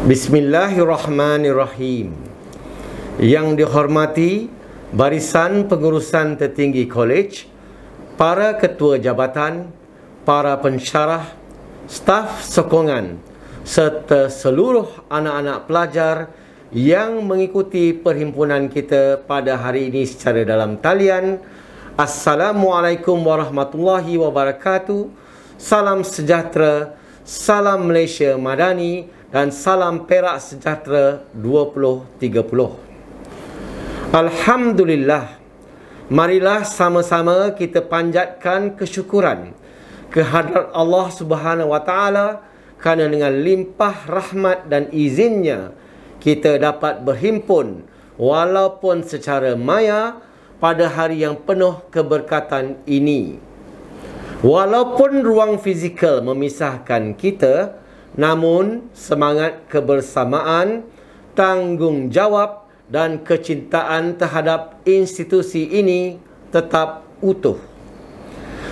Bismillahirrahmanirrahim. Yang dihormati barisan pengurusan tertinggi kolej, para ketua jabatan, para pensyarah, staf sokongan serta seluruh anak-anak pelajar yang mengikuti perhimpunan kita pada hari ini secara dalam talian. Assalamualaikum warahmatullahi wabarakatuh. Salam sejahtera, salam Malaysia Madani dan salam Perak Sejahtera 2030. Alhamdulillah, marilah sama-sama kita panjatkan kesyukuran kehadrat Allah Subhanahu Wa Taala kerana dengan limpah rahmat dan izinnya kita dapat berhimpun walaupun secara maya pada hari yang penuh keberkatan ini. Walaupun ruang fizikal memisahkan kita, namun semangat kebersamaan, tanggungjawab dan kecintaan terhadap institusi ini tetap utuh.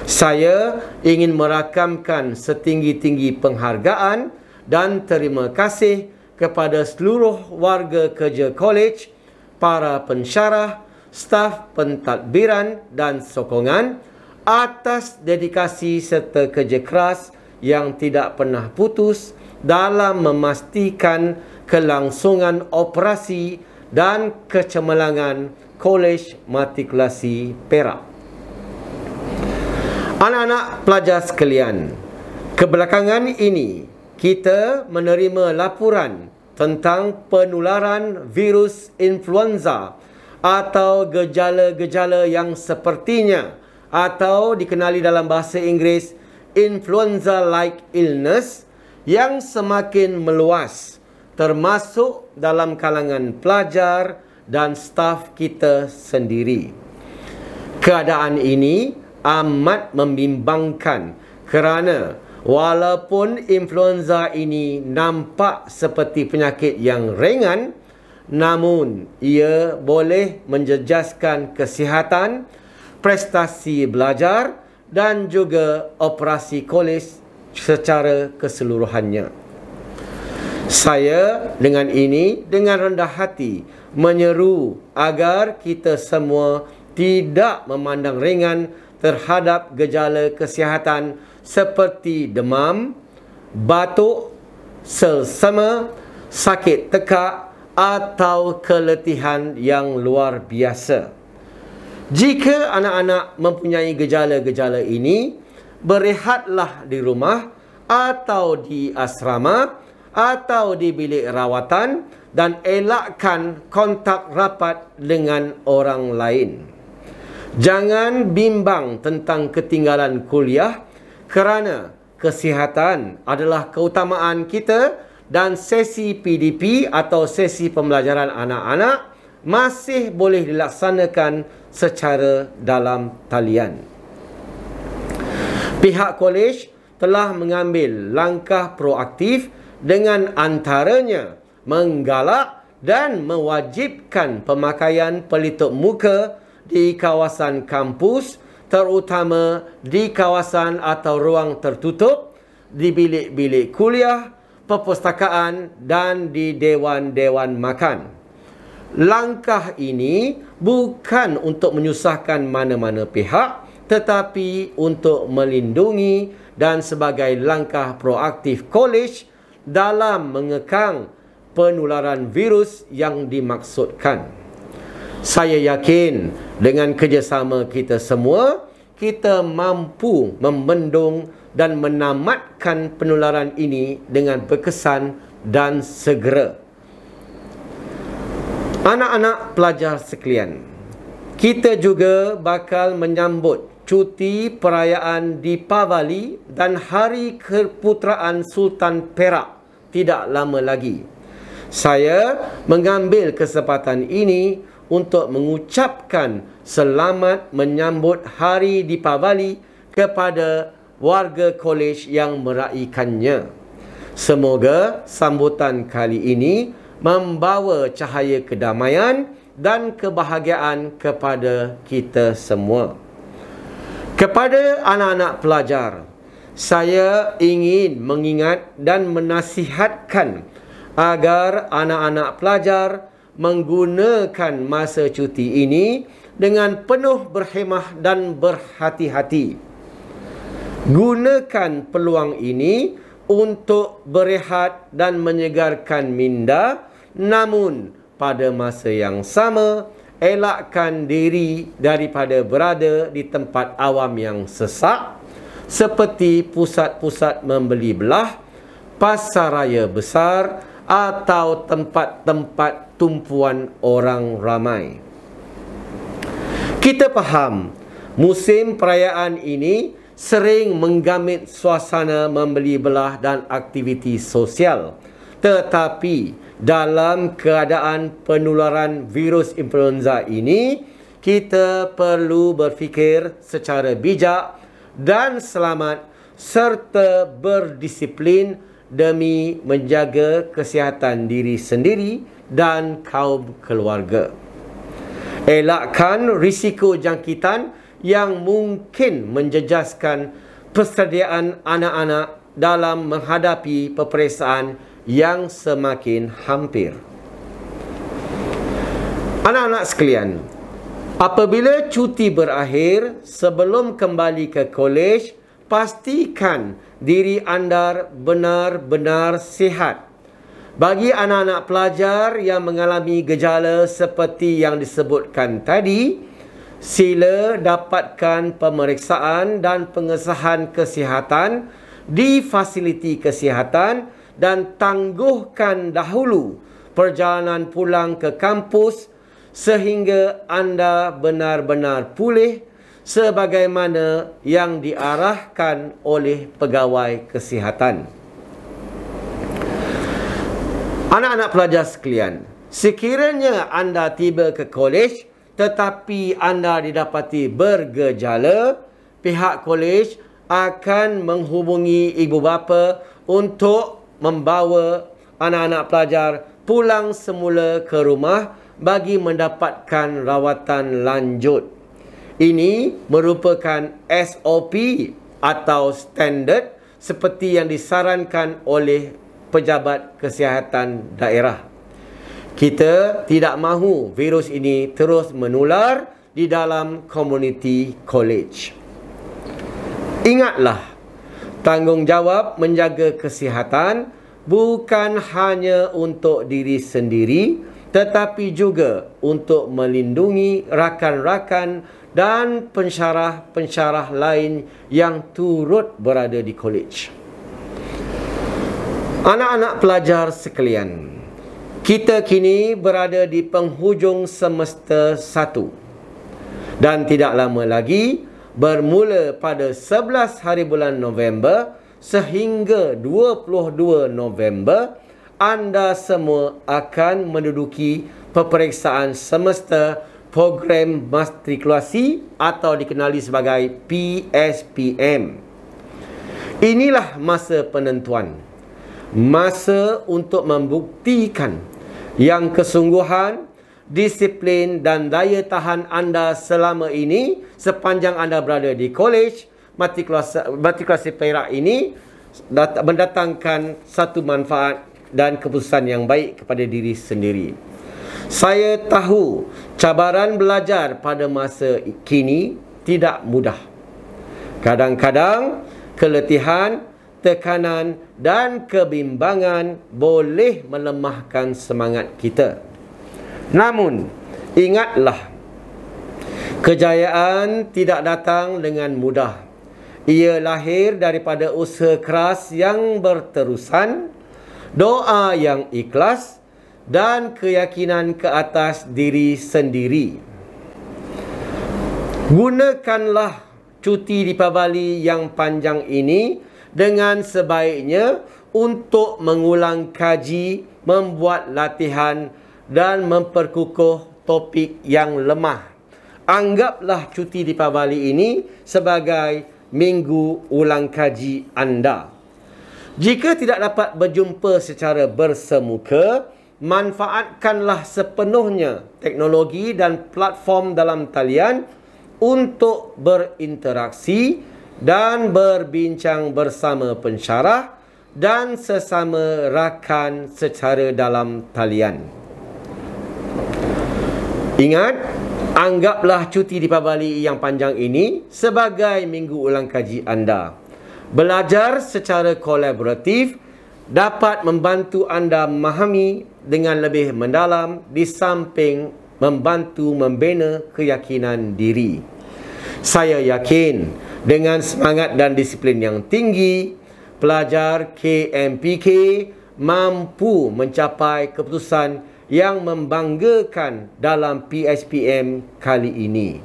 Saya ingin merakamkan setinggi-tinggi penghargaan dan terima kasih kepada seluruh warga kerja kolej, para pensyarah, staf pentadbiran dan sokongan atas dedikasi serta kerja keras yang tidak pernah putus dalam memastikan kelangsungan operasi dan kecemerlangan Kolej Matrikulasi Perak. Anak-anak pelajar sekalian, kebelakangan ini kita menerima laporan tentang penularan virus influenza atau gejala-gejala yang sepertinya atau dikenali dalam bahasa Inggeris influenza-like illness yang semakin meluas, termasuk dalam kalangan pelajar dan staf kita sendiri. Keadaan ini amat membimbangkan kerana walaupun influenza ini nampak seperti penyakit yang ringan, namun ia boleh menjejaskan kesihatan, prestasi belajar dan juga operasi kolej secara keseluruhannya. Saya dengan rendah hati menyeru agar kita semua tidak memandang ringan terhadap gejala kesihatan seperti demam, batuk, selsema, sakit tekak atau keletihan yang luar biasa. Jika anak-anak mempunyai gejala-gejala ini, berehatlah di rumah atau di asrama atau di bilik rawatan dan elakkan kontak rapat dengan orang lain. Jangan bimbang tentang ketinggalan kuliah kerana kesihatan adalah keutamaan kita dan sesi PDP atau sesi pembelajaran anak-anak masih boleh dilaksanakan secara dalam talian. Pihak kolej telah mengambil langkah proaktif dengan antaranya menggalak dan mewajibkan pemakaian pelitup muka di kawasan kampus, terutama di kawasan atau ruang tertutup, di bilik-bilik kuliah, perpustakaan dan di dewan-dewan makan. Langkah ini bukan untuk menyusahkan mana-mana pihak, tetapi untuk melindungi dan sebagai langkah proaktif kolej dalam mengekang penularan virus yang dimaksudkan. Saya yakin dengan kerjasama kita semua, kita mampu membendung dan menamatkan penularan ini dengan berkesan dan segera. Anak-anak pelajar sekalian, kita juga bakal menyambut cuti perayaan Deepavali dan Hari Keputeraan Sultan Perak tidak lama lagi. Saya mengambil kesempatan ini untuk mengucapkan selamat menyambut Hari Deepavali kepada warga kolej yang meraikannya. Semoga sambutan kali ini membawa cahaya kedamaian dan kebahagiaan kepada kita semua. Kepada anak-anak pelajar, saya ingin mengingat dan menasihatkan agar anak-anak pelajar menggunakan masa cuti ini dengan penuh berhemah dan berhati-hati. Gunakan peluang ini untuk berehat dan menyegarkan minda, namun pada masa yang sama elakkan diri daripada berada di tempat awam yang sesak seperti pusat-pusat membeli belah, pasar raya besar atau tempat-tempat tumpuan orang ramai. Kita faham musim perayaan ini sering menggamit suasana membeli belah dan aktiviti sosial. Tetapi dalam keadaan penularan virus influenza ini, kita perlu berfikir secara bijak dan selamat serta berdisiplin demi menjaga kesihatan diri sendiri dan kaum keluarga. Elakkan risiko jangkitan yang mungkin menjejaskan persediaan anak-anak dalam menghadapi peperiksaan yang semakin hampir. Anak-anak sekalian, apabila cuti berakhir, sebelum kembali ke kolej, pastikan diri anda benar-benar sihat. Bagi anak-anak pelajar yang mengalami gejala seperti yang disebutkan tadi, sila dapatkan pemeriksaan dan pengesahan kesihatan di fasiliti kesihatan dan tangguhkan dahulu perjalanan pulang ke kampus sehingga anda benar-benar pulih sebagaimana yang diarahkan oleh pegawai kesihatan. Anak-anak pelajar sekalian, sekiranya anda tiba ke kolej tetapi anda didapati bergejala, pihak kolej akan menghubungi ibu bapa untuk membawa anak-anak pelajar pulang semula ke rumah bagi mendapatkan rawatan lanjut. Ini merupakan SOP atau standard seperti yang disarankan oleh pejabat kesihatan daerah. Kita tidak mahu virus ini terus menular di dalam komuniti kolej. Ingatlah, tanggungjawab menjaga kesihatan bukan hanya untuk diri sendiri, tetapi juga untuk melindungi rakan-rakan dan pensyarah-pensyarah lain yang turut berada di kolej. Anak-anak pelajar sekalian, kita kini berada di penghujung semester 1 dan tidak lama lagi, bermula pada 11 hari bulan November sehingga 22 November, anda semua akan menduduki peperiksaan semester program matrikulasi atau dikenali sebagai PSPM. Inilah masa penentuan, masa untuk membuktikan yang kesungguhan, disiplin dan daya tahan anda selama ini sepanjang anda berada di kolej. Matrikulasi Perak ini mendatangkan satu manfaat dan keputusan yang baik kepada diri sendiri. Saya tahu cabaran belajar pada masa kini tidak mudah. Kadang-kadang keletihan, tekanan dan kebimbangan boleh melemahkan semangat kita. Namun, ingatlah, kejayaan tidak datang dengan mudah. Ia lahir daripada usaha keras yang berterusan, doa yang ikhlas dan keyakinan ke atas diri sendiri. Gunakanlah cuti Deepavali yang panjang ini dengan sebaiknya untuk mengulang kaji, membuat latihan dan memperkukuh topik yang lemah. Anggaplah cuti Deepavali ini sebagai minggu ulang kaji anda. Jika tidak dapat berjumpa secara bersemuka, manfaatkanlah sepenuhnya teknologi dan platform dalam talian untuk berinteraksi dan berbincang bersama pensyarah dan sesama rakan secara dalam talian. Ingat, anggaplah cuti di Pabali yang panjang ini sebagai minggu ulang kaji anda. Belajar secara kolaboratif dapat membantu anda memahami dengan lebih mendalam di samping membantu membina keyakinan diri. Saya yakin dengan semangat dan disiplin yang tinggi, pelajar KMPK mampu mencapai keputusan yang membanggakan dalam PSPM kali ini.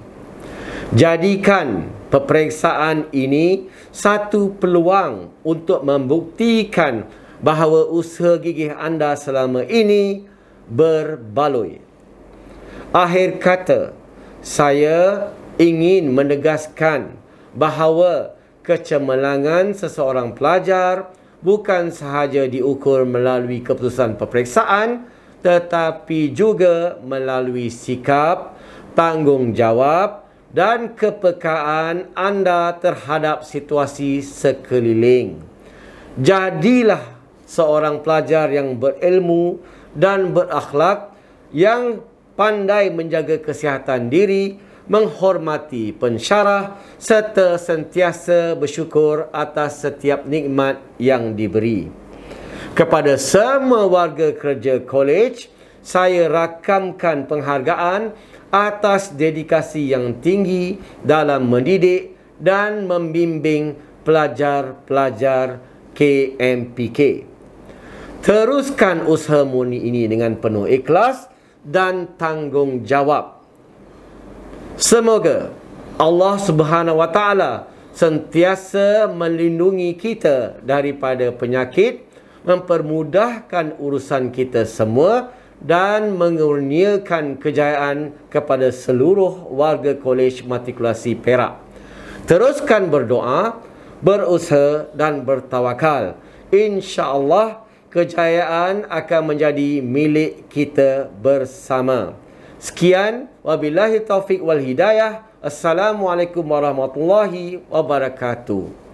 Jadikan peperiksaan ini satu peluang untuk membuktikan bahawa usaha gigih anda selama ini berbaloi. Akhir kata, saya ingin menegaskan bahawa kecemerlangan seseorang pelajar bukan sahaja diukur melalui keputusan peperiksaan, tetapi juga melalui sikap, tanggungjawab dan kepekaan anda terhadap situasi sekeliling. Jadilah seorang pelajar yang berilmu dan berakhlak, yang pandai menjaga kesihatan diri, menghormati pensyarah serta sentiasa bersyukur atas setiap nikmat yang diberi. Kepada semua warga kerja kolej, saya rakamkan penghargaan atas dedikasi yang tinggi dalam mendidik dan membimbing pelajar-pelajar KMPK. Teruskan usaha murni ini dengan penuh ikhlas dan tanggungjawab. Semoga Allah Subhanahu Wa Taala sentiasa melindungi kita daripada penyakit, mempermudahkan urusan kita semua dan mengurniakan kejayaan kepada seluruh warga Kolej Matrikulasi Perak. Teruskan berdoa, berusaha dan bertawakal. InsyaAllah kejayaan akan menjadi milik kita bersama. Sekian, wabillahi taufiq wal hidayah. Assalamualaikum warahmatullahi wabarakatuh.